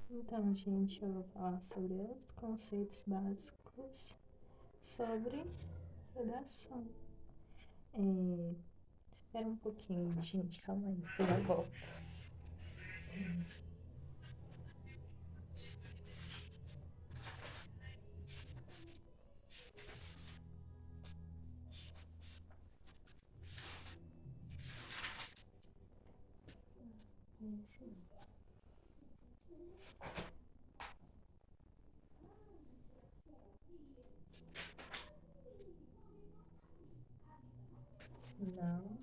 Então, gente, eu vou falar sobre os conceitos básicos sobre redação. Espera um pouquinho, gente, calma aí, eu já volto. Não.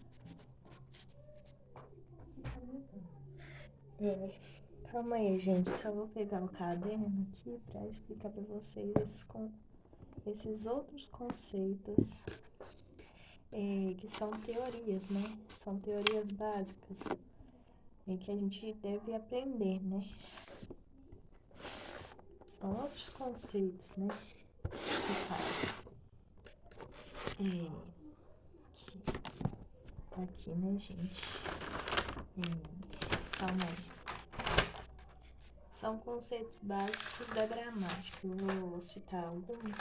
Calma aí, gente, só vou pegar o caderno aqui para explicar para vocês esses outros conceitos que são teorias, né? São teorias básicas que a gente deve aprender, né? São outros conceitos, né? Que faz. Aqui, né, gente? Calma aí. São conceitos básicos da gramática. Eu vou citar alguns, né?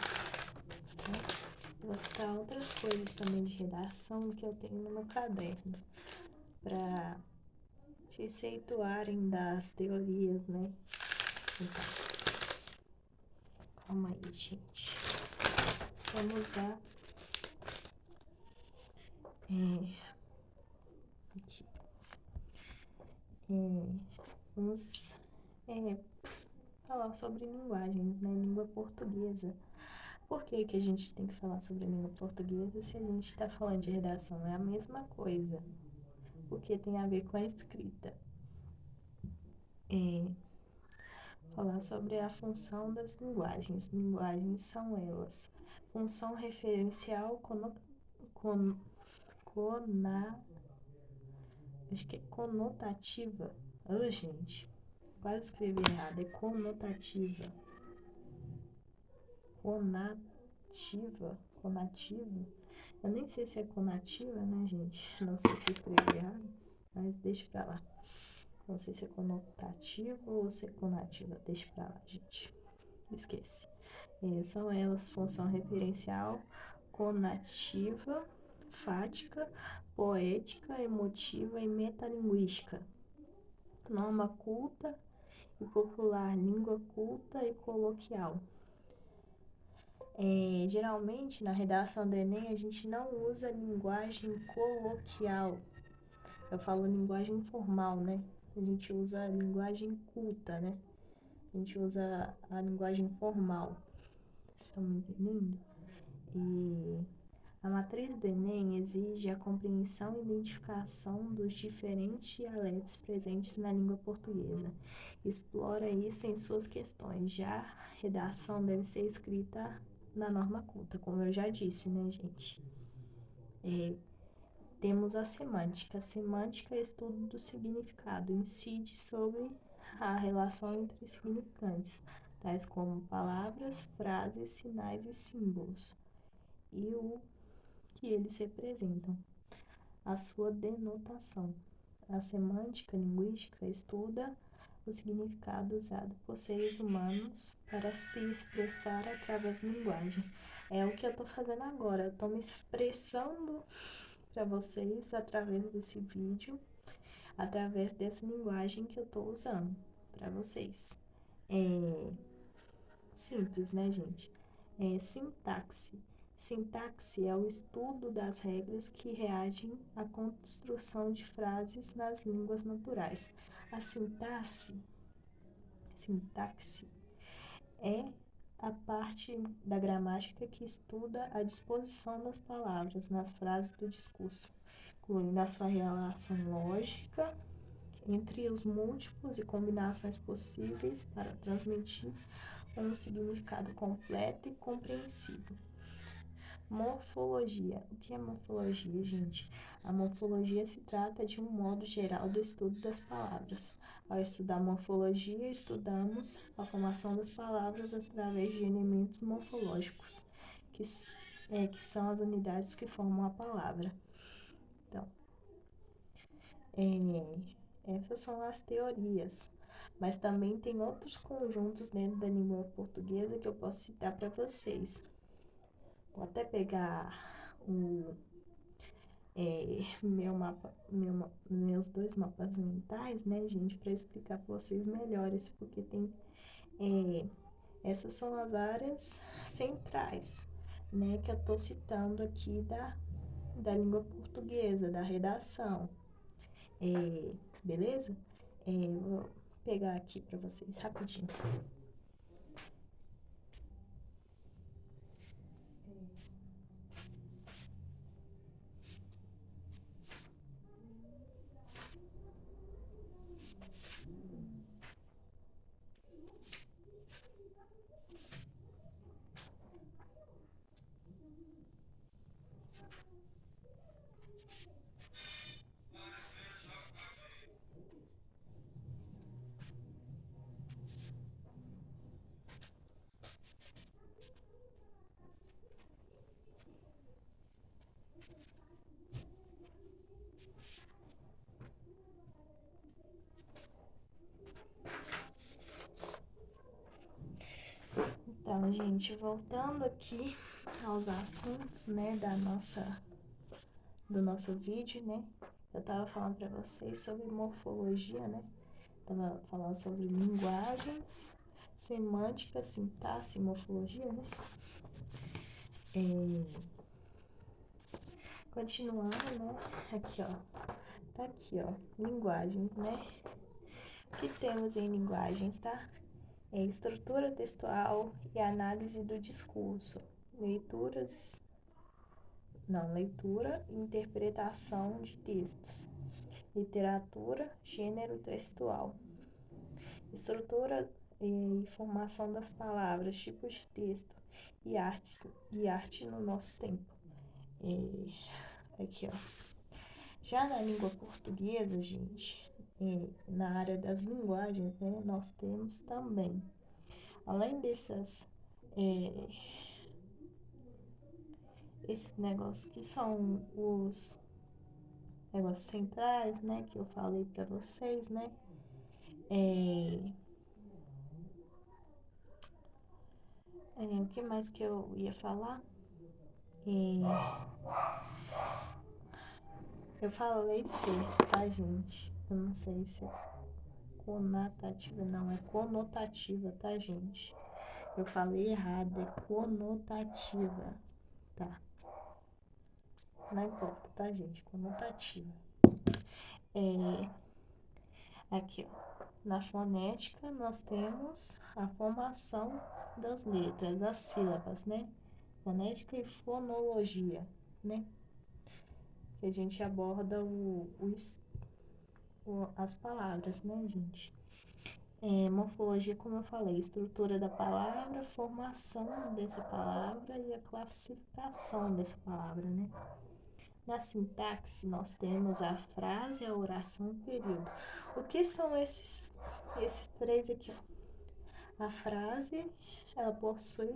Vou citar outras coisas também de redação que eu tenho no meu caderno, para te situarem das teorias, né? Então, calma aí, gente. Vamos lá. Aqui. Vamos falar sobre linguagens, né? Língua portuguesa. Por que que a gente tem que falar sobre a língua portuguesa se a gente está falando de redação? É a mesma coisa, porque tem a ver com a escrita. Falar sobre a função das linguagens. Linguagens são elas: função referencial, acho que é conotativa. Oh, gente, quase escrevi errado. É conotativa. Conativa. Eu nem sei se é conativa, né, gente? Não sei se eu escrevi errado, mas deixa pra lá. Não sei se é conotativa ou se é conativa. Deixa pra lá, gente. Esquece. São elas função referencial, conativa, fática, poética, emotiva e metalinguística. Norma culta e popular, língua culta e coloquial. Geralmente, na redação do Enem, a gente não usa linguagem coloquial. Eu falo linguagem formal, né? A gente usa a linguagem culta, né? A gente usa a linguagem formal. Vocês estão me entendendo? E a matriz do Enem exige a compreensão e identificação dos diferentes dialetos presentes na língua portuguesa. Explora isso em suas questões. Já a redação deve ser escrita na norma culta, como eu já disse, né, gente? Temos a semântica. A semântica é estudo do significado, incide sobre a relação entre significantes, tais como palavras, frases, sinais e símbolos, e o que eles representam, a sua denotação. A semântica linguística estuda o significado usado por seres humanos para se expressar através da linguagem. É o que eu estou fazendo agora, eu estou me expressando para vocês através desse vídeo, através dessa linguagem que eu estou usando para vocês. Simples, né, gente? Sintaxe. Sintaxe é o estudo das regras que reagem à construção de frases nas línguas naturais. A sintaxe é a parte da gramática que estuda a disposição das palavras nas frases do discurso, incluindo a sua relação lógica entre os múltiplos e combinações possíveis para transmitir um significado completo e compreensível. Morfologia. O que é morfologia, gente? A morfologia se trata de um modo geral do estudo das palavras. Ao estudar morfologia, estudamos a formação das palavras através de elementos morfológicos, que são as unidades que formam a palavra. Então, essas são as teorias. Mas também tem outros conjuntos dentro da língua portuguesa que eu posso citar para vocês. Vou até pegar meus dois mapas mentais, né, gente, para explicar para vocês melhores, porque essas são as áreas centrais, né, que eu estou citando aqui da língua portuguesa, da redação. Beleza? Vou pegar aqui para vocês rapidinho. Então, gente, voltando aqui aos assuntos, né, do nosso vídeo, né? Eu tava falando para vocês sobre morfologia, né? Tava falando sobre linguagens, semântica, sintaxe, morfologia, né? Continuando, né? Aqui, ó. Tá aqui, ó. Linguagens, né? O que temos em linguagens, tá? Estrutura textual e análise do discurso. Leitura e interpretação de textos. Literatura, gênero textual. Estrutura e formação das palavras, tipos de texto e arte no nosso tempo. Aqui, ó. Já na língua portuguesa, gente, na área das linguagens, né, nós temos também, além esses negócios que são os negócios centrais, né, que eu falei para vocês, né, o que mais que eu ia falar? Eu falei certo, tá, gente? Eu não sei se é conotativa, não, é conotativa, tá, gente? Eu falei errado, é conotativa, tá? Não importa, tá, gente? Conotativa. Aqui, ó. Na fonética, nós temos a formação das letras, as sílabas, né? Fonética e fonologia, né? Que a gente aborda as palavras, né, gente? Morfologia, como eu falei, estrutura da palavra, formação dessa palavra e a classificação dessa palavra, né? Na sintaxe, nós temos a frase, a oração e o período. O que são esses três aqui, ó? A frase, ela possui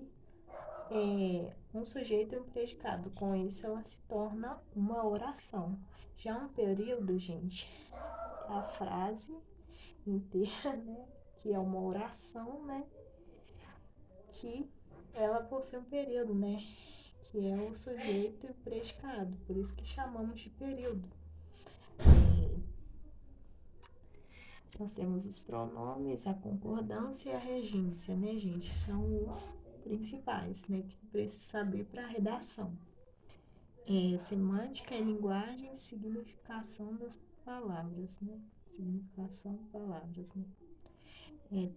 um sujeito e um predicado. Com isso, ela se torna uma oração. Já um período, gente, a frase inteira, né? Que é uma oração, né? Que ela possui um período, né? Que é o sujeito e o predicado. Por isso que chamamos de período. Nós temos os pronomes, a concordância e a regência, né, gente? São os principais, né? Que precisa saber para a redação. Semântica é linguagem e significação das palavras, né? Significação, palavras, né?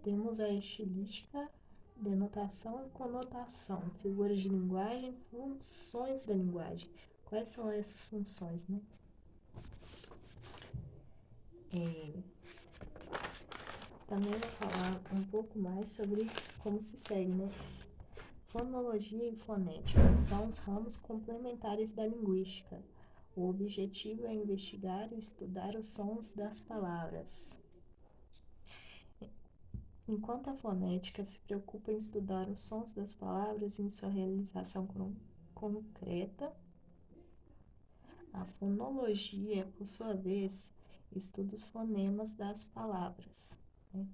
Temos a estilística, denotação e conotação, figuras de linguagem, funções da linguagem. Quais são essas funções, né? Também vou falar um pouco mais sobre como se segue, né? Fonologia e fonética são os ramos complementares da linguística. O objetivo é investigar e estudar os sons das palavras. Enquanto a fonética se preocupa em estudar os sons das palavras em sua realização concreta, a fonologia, por sua vez, estuda os fonemas das palavras. né?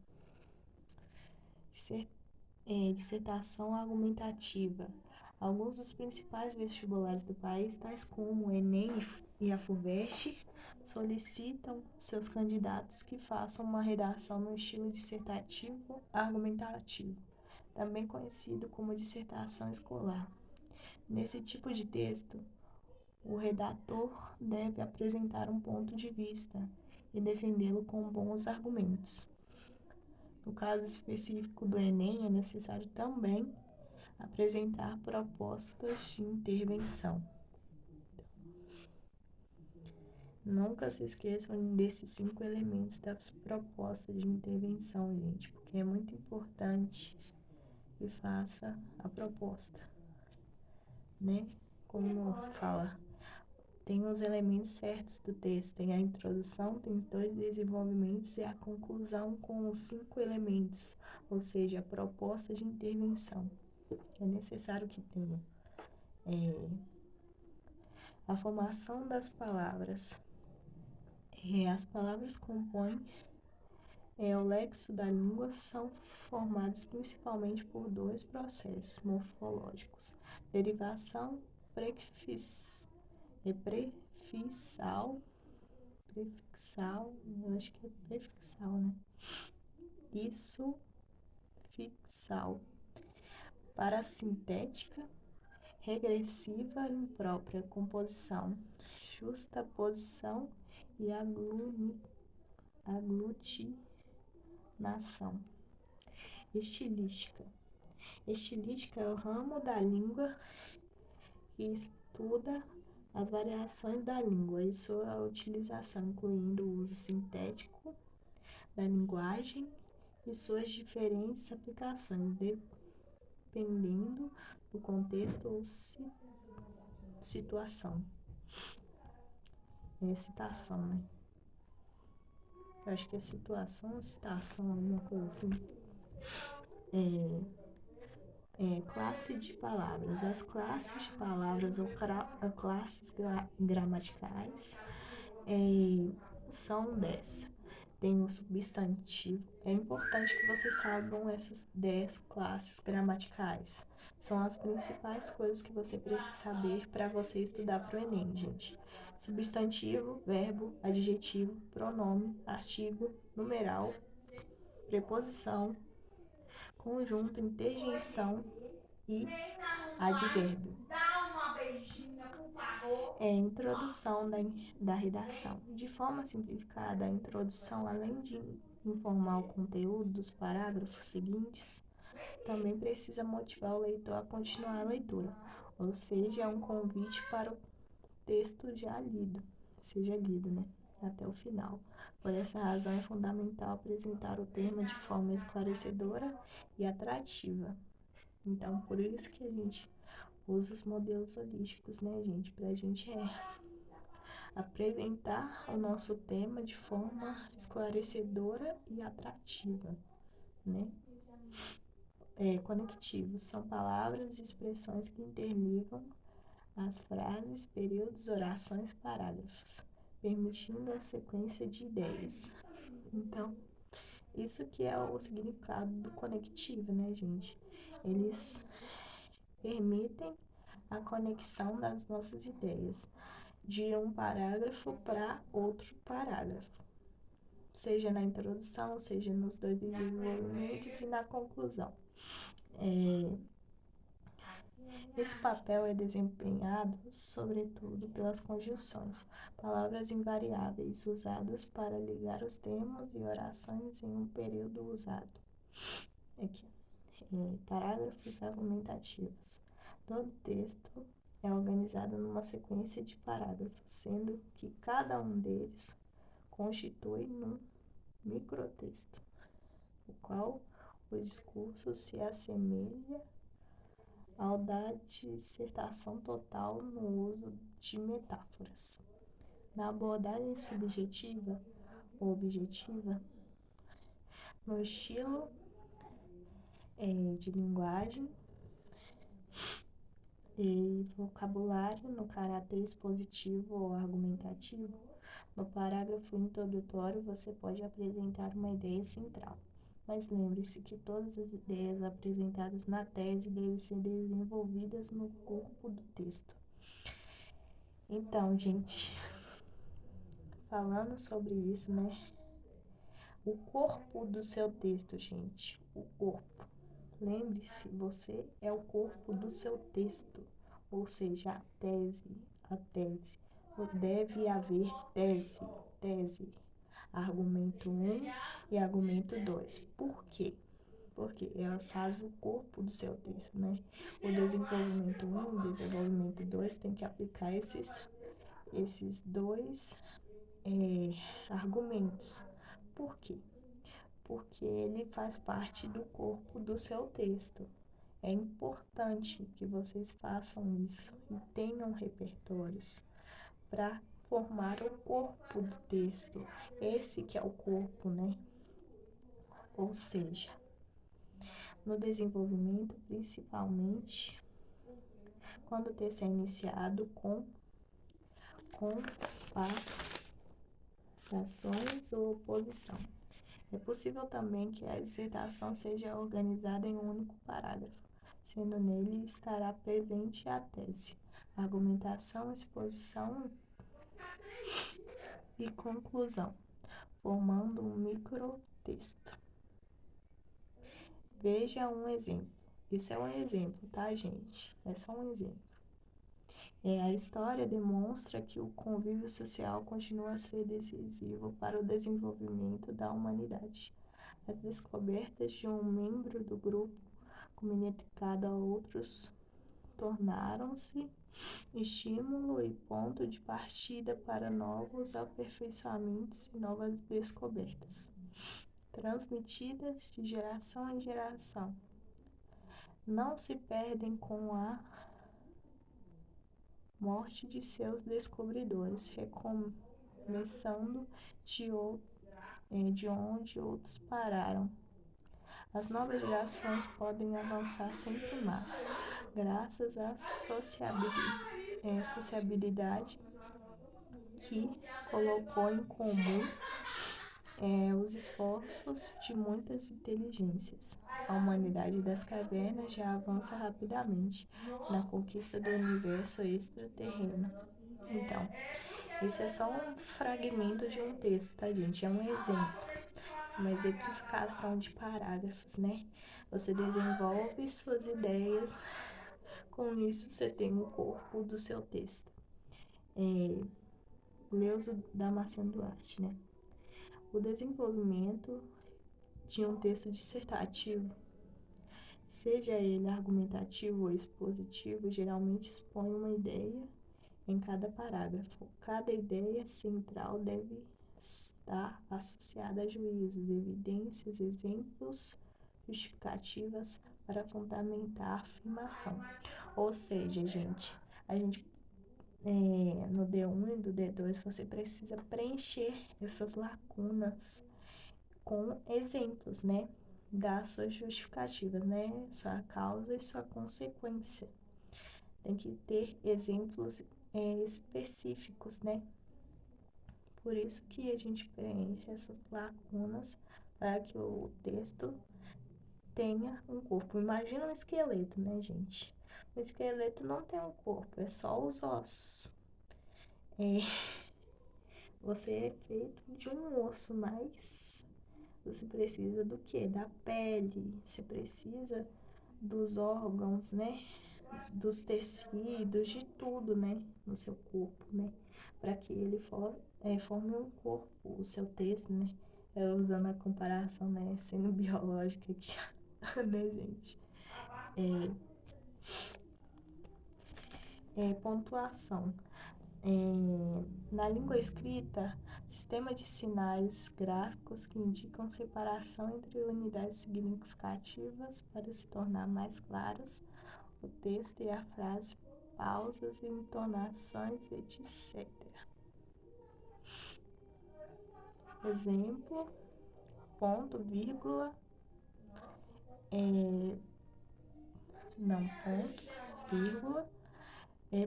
Dissertação argumentativa. Alguns dos principais vestibulares do país, tais como o Enem e a FUVEST, solicitam seus candidatos que façam uma redação no estilo dissertativo argumentativo, também conhecido como dissertação escolar. Nesse tipo de texto, o redator deve apresentar um ponto de vista e defendê-lo com bons argumentos. No caso específico do Enem, é necessário também apresentar propostas de intervenção. Nunca se esqueçam desses 5 elementos das propostas de intervenção, gente, porque é muito importante que faça a proposta, né? Como fala, tem os elementos certos do texto, tem a introdução, tem os 2 desenvolvimentos e a conclusão com os 5 elementos, ou seja, a proposta de intervenção. É necessário que tenha a formação das palavras. As palavras compõem o lexo da língua, são formadas principalmente por 2 processos morfológicos: derivação prefixal, eu acho que é prefixal, né? E sufixal, parasintética, regressiva, imprópria, composição, justaposição e aglutinação. Estilística. Estilística é o ramo da língua que estuda as variações da língua e sua utilização, incluindo o uso sintético da linguagem e suas diferentes aplicações, dependendo do contexto ou situação. Citação, né? Eu acho que é situação ou citação, alguma coisa assim. Classe de palavras. As classes de palavras ou classes gramaticais são 10. Tem o substantivo. É importante que vocês saibam essas 10 classes gramaticais. São as principais coisas que você precisa saber para você estudar para o Enem, gente. Substantivo, verbo, adjetivo, pronome, artigo, numeral, preposição, conjunto, interjeição e advérbio. Introdução da redação. De forma simplificada, a introdução, além de informar o conteúdo dos parágrafos seguintes, também precisa motivar o leitor a continuar a leitura, ou seja, é um convite para o texto já lido, seja lido, né, até o final. Por essa razão, é fundamental apresentar o tema de forma esclarecedora e atrativa. Então, por isso que a gente usa os modelos holísticos, né, gente? Pra gente apresentar o nosso tema de forma esclarecedora e atrativa, né? Conectivos são palavras e expressões que interligam as frases, períodos, orações, parágrafos, permitindo a sequência de ideias. Então, isso que é o significado do conectivo, né, gente? Eles permitem a conexão das nossas ideias de um parágrafo para outro parágrafo, seja na introdução, seja nos 2 desenvolvimentos e na conclusão. Esse papel é desempenhado, sobretudo, pelas conjunções, palavras invariáveis usadas para ligar os termos e orações em um período usado. Aqui, parágrafos argumentativos. Todo texto é organizado numa sequência de parágrafos, sendo que cada um deles constitui um microtexto, o qual o discurso se assemelha ao da dissertação total no uso de metáforas. Na abordagem subjetiva ou objetiva, no estilo de linguagem e vocabulário, no caráter expositivo ou argumentativo, No parágrafo introdutório, você pode apresentar uma ideia central, mas lembre-se que todas as ideias apresentadas na tese devem ser desenvolvidas no corpo do texto. Então, gente, falando sobre isso, né? O corpo do seu texto, gente, o corpo. Lembre-se, você é o corpo do seu texto, ou seja, a tese. Deve haver tese, argumento 1 e argumento 2. Por quê? Porque ela faz o corpo do seu texto, né? O desenvolvimento 1 e o desenvolvimento 2 tem que aplicar esses dois argumentos. Por quê? Porque ele faz parte do corpo do seu texto. É importante que vocês façam isso e tenham repertórios para formar o corpo do texto. Esse que é o corpo, né? Ou seja, no desenvolvimento, principalmente, quando o texto é iniciado com comparações ou oposição. É possível também que a dissertação seja organizada em um único parágrafo, sendo nele estará presente a tese, argumentação, exposição e conclusão, formando um microtexto. Veja um exemplo. Isso é um exemplo, tá, gente? É só um exemplo. A história demonstra que o convívio social continua a ser decisivo para o desenvolvimento da humanidade. As descobertas de um membro do grupo, comunicado a outros, tornaram-se estímulo e ponto de partida para novos aperfeiçoamentos e novas descobertas, transmitidas de geração em geração. Não se perdem com a morte de seus descobridores, recomeçando de onde outros pararam. As novas gerações podem avançar sempre mais, graças à sociabilidade que colocou em comum os esforços de muitas inteligências. A humanidade das cavernas já avança rapidamente na conquista do universo extraterreno. Então, isso é só um fragmento de um texto, tá, gente? É um exemplo, uma exemplificação de parágrafos, né? Você desenvolve suas ideias, com isso você tem o corpo do seu texto. Leuso Damasceno Duarte, né? O desenvolvimento de um texto dissertativo, seja ele argumentativo ou expositivo, geralmente expõe uma ideia em cada parágrafo. Cada ideia central deve estar associada a juízos, evidências, exemplos, justificativas para fundamentar a afirmação. Ou seja, a gente no D1 e do D2 você precisa preencher essas lacunas com exemplos, né? Das suas justificativas, né? Sua causa e sua consequência. Tem que ter exemplos específicos, né? Por isso que a gente preenche essas lacunas para que o texto tenha um corpo. Imagina um esqueleto, né, gente? O esqueleto não tem um corpo, é só os ossos. Você é feito de um osso, mas você precisa do quê? Da pele, você precisa dos órgãos, né? Dos tecidos, de tudo, né? No seu corpo, né? Para que ele forme um corpo, o seu texto, né? Usando a comparação, né? Sendo biológica aqui, né, gente? Pontuação. Na língua escrita, sistema de sinais gráficos que indicam separação entre unidades significativas para se tornar mais claros o texto e a frase, pausas, entonações, etc. Exemplo, ponto, vírgula, ponto, vírgula,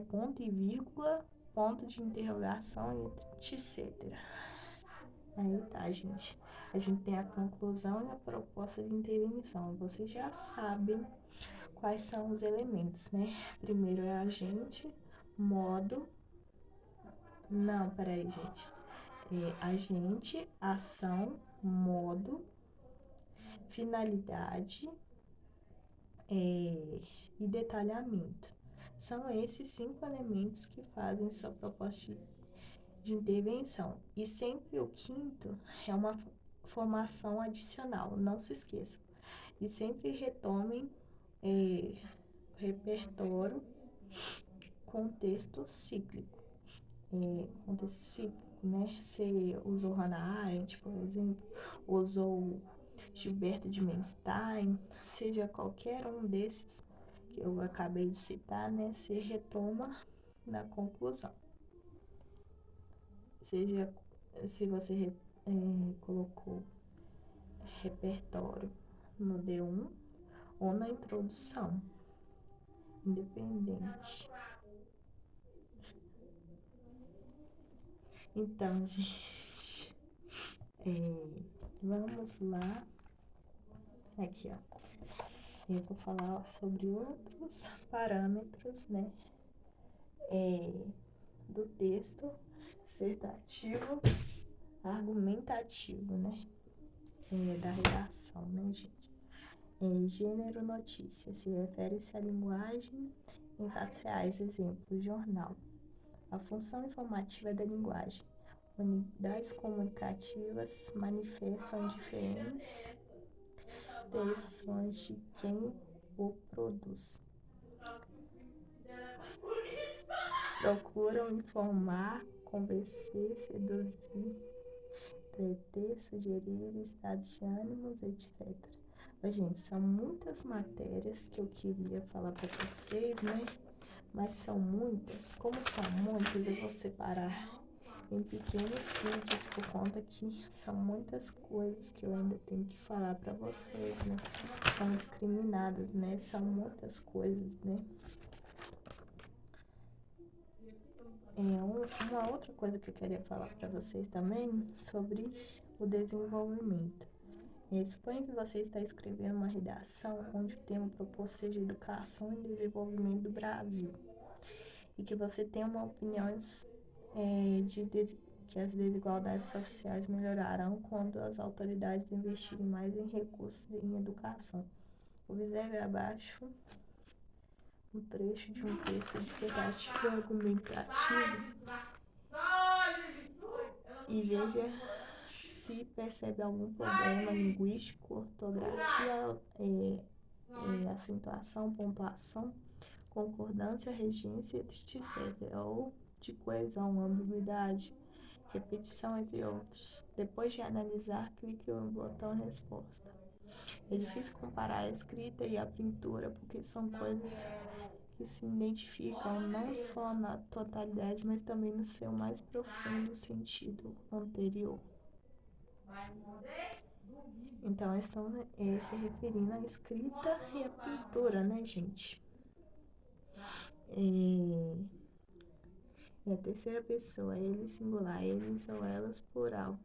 ponto e vírgula, ponto de interrogação, etc. Aí tá, gente. A gente tem a conclusão e a proposta de intervenção. Vocês já sabem quais são os elementos, né? Primeiro é agente, modo. Não, peraí, gente. Agente, ação, modo, finalidade e detalhamento. São esses 5 elementos que fazem sua proposta de intervenção. E sempre o quinto é uma formação adicional, não se esqueçam. E sempre retomem repertório, contexto cíclico. Contexto cíclico, né? Você usou Hannah Arendt, por exemplo, usou Gilberto de Menstein, seja qualquer um desses que eu acabei de citar, né? Você retoma na conclusão. Seja se você colocou repertório no D1 ou na introdução, independente. Então, gente, vamos lá. Aqui, ó. Eu vou falar sobre outros parâmetros, né, do texto dissertativo argumentativo, né, da redação, né, gente. Gênero notícia se refere-se à linguagem em fatos reais, exemplo, jornal. A função informativa da linguagem. Unidades comunicativas manifestam diferentes intenções de quem o produz. Procuram informar, convencer, seduzir, entreter, sugerir estados de ânimos, etc. Mas, gente, são muitas matérias que eu queria falar para vocês, né? Mas são muitas. Como são muitas, eu vou separar em pequenos vídeos por conta que são muitas coisas que eu ainda tenho que falar para vocês, né? São discriminadas, né? São muitas coisas, né? Uma outra coisa que eu queria falar para vocês também sobre o desenvolvimento. Suponha que você está escrevendo uma redação onde o tema proposto seja educação e desenvolvimento do Brasil e que você tem uma opinião que as desigualdades sociais melhorarão quando as autoridades investirem mais em recursos em educação. Observe abaixo um trecho de um texto dissertativo argumentativo e veja se percebe algum problema linguístico, ortografia, acentuação, pontuação, concordância, regência, etc. Ou de coesão, ambiguidade, repetição, entre outros. Depois de analisar, clique no botão resposta. É difícil comparar a escrita e a pintura, porque são coisas que se identificam não só na totalidade, mas também no seu mais profundo sentido anterior. Então, estão se referindo à escrita e à pintura, né, gente? E a terceira pessoa, ele singular, eles ou elas plural.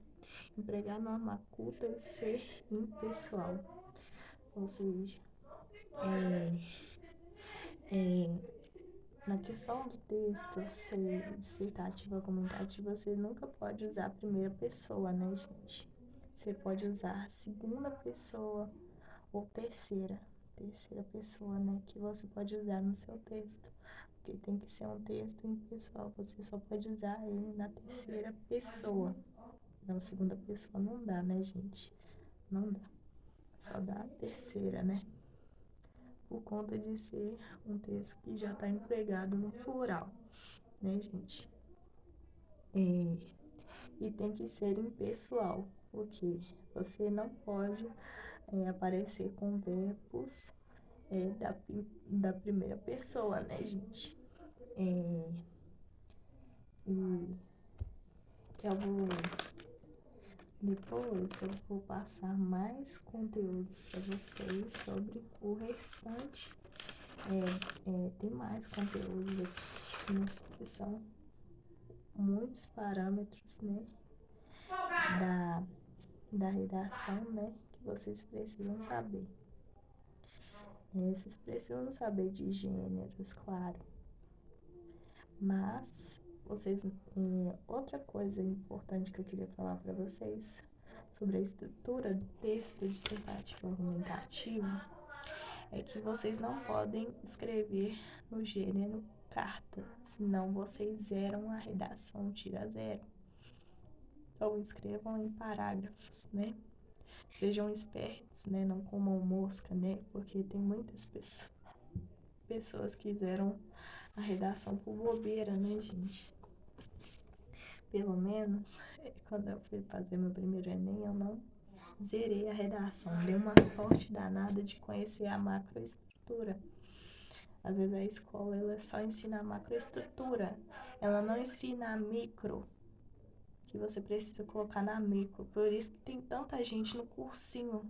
Empregar norma culta e ser impessoal. Ou seja, na questão do texto ser dissertativo argumentativo, você nunca pode usar a primeira pessoa, né, gente? Você pode usar a segunda pessoa ou terceira pessoa, né, que você pode usar no seu texto. Porque tem que ser um texto impessoal, você só pode usar ele na terceira pessoa. Na segunda pessoa não dá, né, gente? Não dá. Só dá a terceira, né? Por conta de ser um texto que já está empregado no plural, né, gente? E tem que ser impessoal, porque você não pode aparecer com verbos da primeira pessoa, né, gente? E depois eu vou passar mais conteúdos para vocês sobre o restante. Tem mais conteúdos aqui, né, que são muitos parâmetros, né, da, da redação, né, que vocês precisam saber. Vocês precisam saber de gêneros, claro. Mas vocês, outra coisa importante que eu queria falar para vocês sobre a estrutura do texto dissertativo argumentativo é que vocês não podem escrever no gênero carta, senão vocês zeram a redação, tira zero. Então escrevam em parágrafos, né? Sejam espertos, né? Não comam mosca, né? Porque tem muitas pessoas que zeram a redação por bobeira, né, gente? Pelo menos, quando eu fui fazer meu primeiro Enem, eu não zerei a redação. Dei uma sorte danada de conhecer a macroestrutura. Às vezes a escola ela só ensina a macroestrutura, ela não ensina a micro, que você precisa colocar na micro. Por isso que tem tanta gente no cursinho,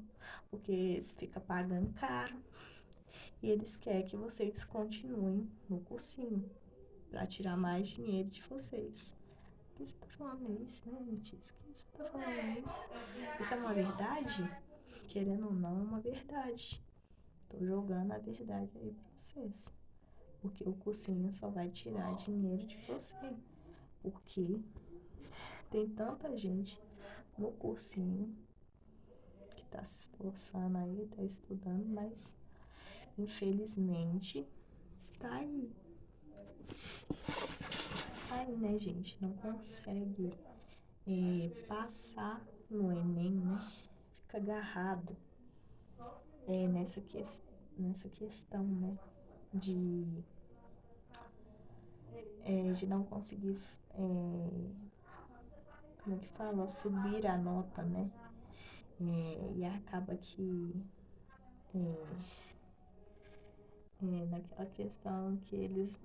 porque eles ficam pagando caro e eles querem que vocês continuem no cursinho para tirar mais dinheiro de vocês. Por que você tá falando isso, né, Letícia? Por que você tá falando isso? Isso é uma verdade? Querendo ou não, é uma verdade. Tô jogando a verdade aí pra vocês. Porque o cursinho só vai tirar dinheiro de você. Porque tem tanta gente no cursinho que tá se esforçando aí, tá estudando, mas infelizmente tá aí. Tá aí, né, gente? Não consegue passar no Enem, né? Fica agarrado nessa questão, né? De não conseguir, como é que fala? Subir a nota, né? E acaba que naquela questão que eles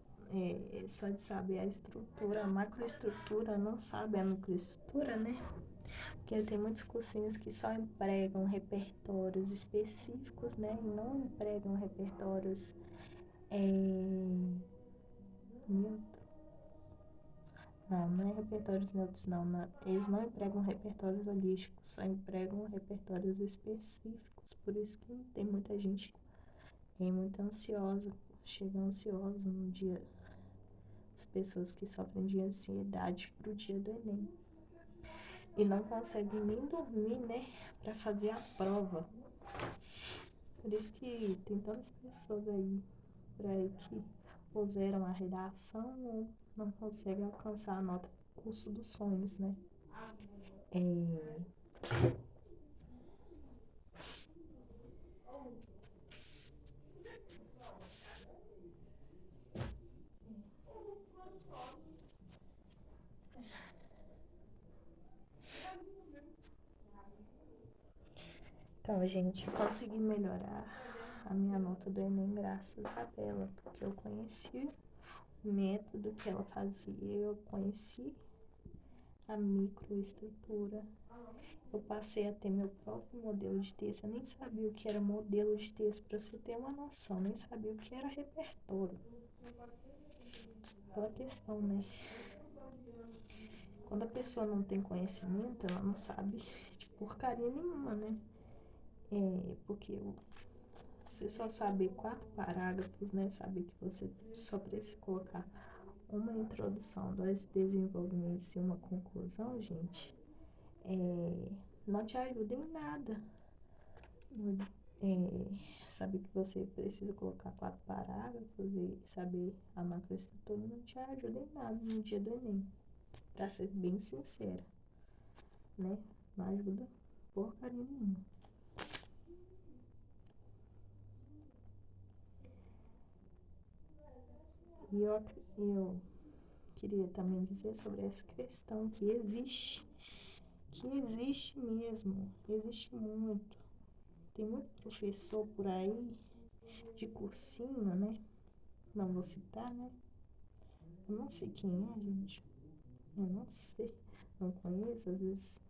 só de saber a estrutura, a macroestrutura, não sabe a microestrutura, né? Porque tem muitos cursinhos que só empregam repertórios específicos, né? E não empregam repertórios neutros. Não é repertórios neutros, não. Eles não empregam repertórios holísticos, só empregam repertórios específicos. Por isso que tem muita gente muito ansiosa, chega ansiosa no dia, as pessoas que sofrem de ansiedade pro dia do Enem. E não conseguem nem dormir, né, pra fazer a prova. Por isso que tem tantas pessoas aí por aí que ou zeram a redação ou não conseguem alcançar a nota do curso dos sonhos, né? Então, gente, eu consegui melhorar a minha nota do Enem graças a ela, porque eu conheci o método que ela fazia, eu conheci a microestrutura. Eu passei a ter meu próprio modelo de texto. Eu nem sabia o que era modelo de texto, para você ter uma noção. Nem sabia o que era repertório. Aquela questão, né? Quando a pessoa não tem conhecimento, ela não sabe de porcaria nenhuma, né? Porque você só saber 4 parágrafos, né? Saber que você só precisa colocar uma introdução, 2 desenvolvimentos e uma conclusão, gente, não te ajuda em nada. Saber que você precisa colocar 4 parágrafos e saber a macroestrutura não te ajuda em nada no dia do Enem. Pra ser bem sincera, né? Não ajuda porcaria nenhuma. E eu queria também dizer sobre essa questão que existe mesmo, existe muito. Tem muito professor por aí de cursinho, né? Não vou citar, né? Eu não sei quem é, gente. Eu não sei. Não conheço, às vezes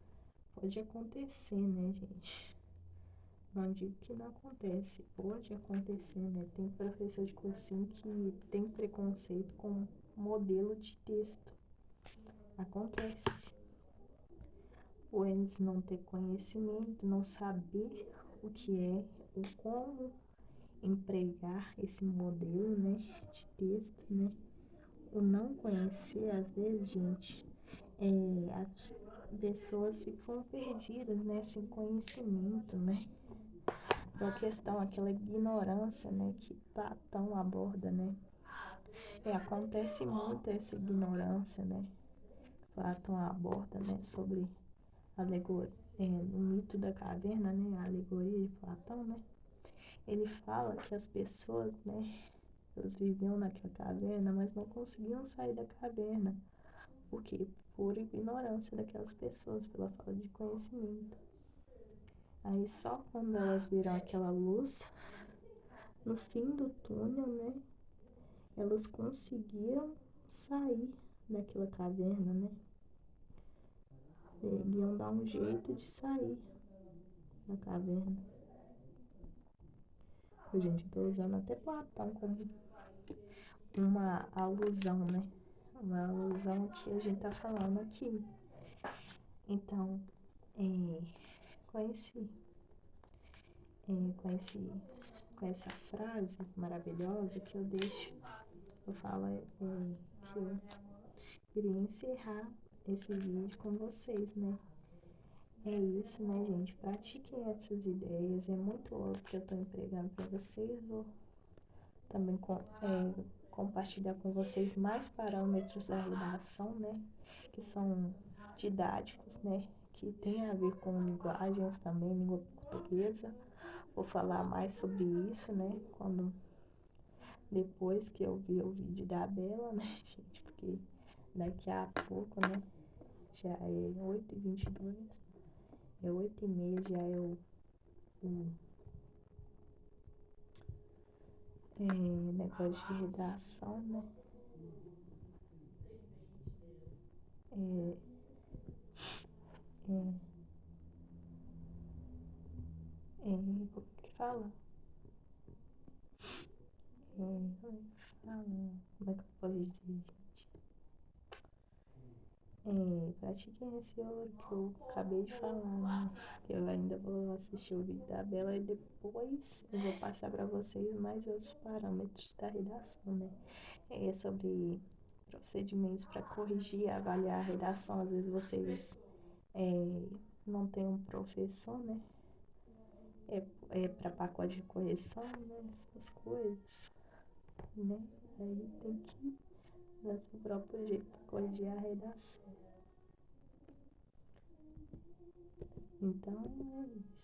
pode acontecer, né, gente? Não digo que não acontece, pode acontecer, né? Tem professor de cursinho que tem preconceito com modelo de texto. acontece. Por eles não ter conhecimento, não saber o que é, o como empregar esse modelo, né, de texto, né, o não conhecer, às vezes, gente, as pessoas ficam perdidas, né, sem conhecimento, né, pela questão, aquela ignorância, né, que Platão aborda, né, acontece muito essa ignorância, né, Platão aborda, né, sobre alegoria, no mito da caverna, né, a alegoria de Platão, né, ele fala que as pessoas, né, elas viviam naquela caverna, mas não conseguiam sair da caverna. Por quê? Por ignorância daquelas pessoas, pela falta de conhecimento. Aí só quando elas viram aquela luz no fim do túnel, né, elas conseguiram sair daquela caverna, né? Iam dar um jeito de sair da caverna. Gente, tô usando até Platão como uma alusão, né? Uma alusão que a gente tá falando aqui. Então, com esse, com essa frase maravilhosa que eu deixo, eu falo que eu queria encerrar esse vídeo com vocês, né? É isso, né, gente? Pratiquem essas ideias. É muito óbvio que eu tô empregando para vocês. Vou também compartilhar com vocês mais parâmetros da redação, né? Que são didáticos, né? Que tem a ver com linguagens também, língua portuguesa. Vou falar mais sobre isso, né? Depois que eu ver o vídeo da Bela, né, gente? Porque daqui a pouco, né? Já é 8h22. É 8h30, já é negócio de redação, né? É, é, como que fala? Como é que eu posso dizer, gente? Pratiquem esse ouro que eu acabei de falar, né? Que eu ainda vou assistir o vídeo da Bela e depois eu vou passar para vocês mais outros parâmetros da redação, né? Sobre procedimentos para corrigir e avaliar a redação. Às vezes vocês não tem um professor, né? Para pacote de correção, né? Essas coisas, né? Aí tem que dar seu próprio jeito para corrigir a redação. Então, é isso.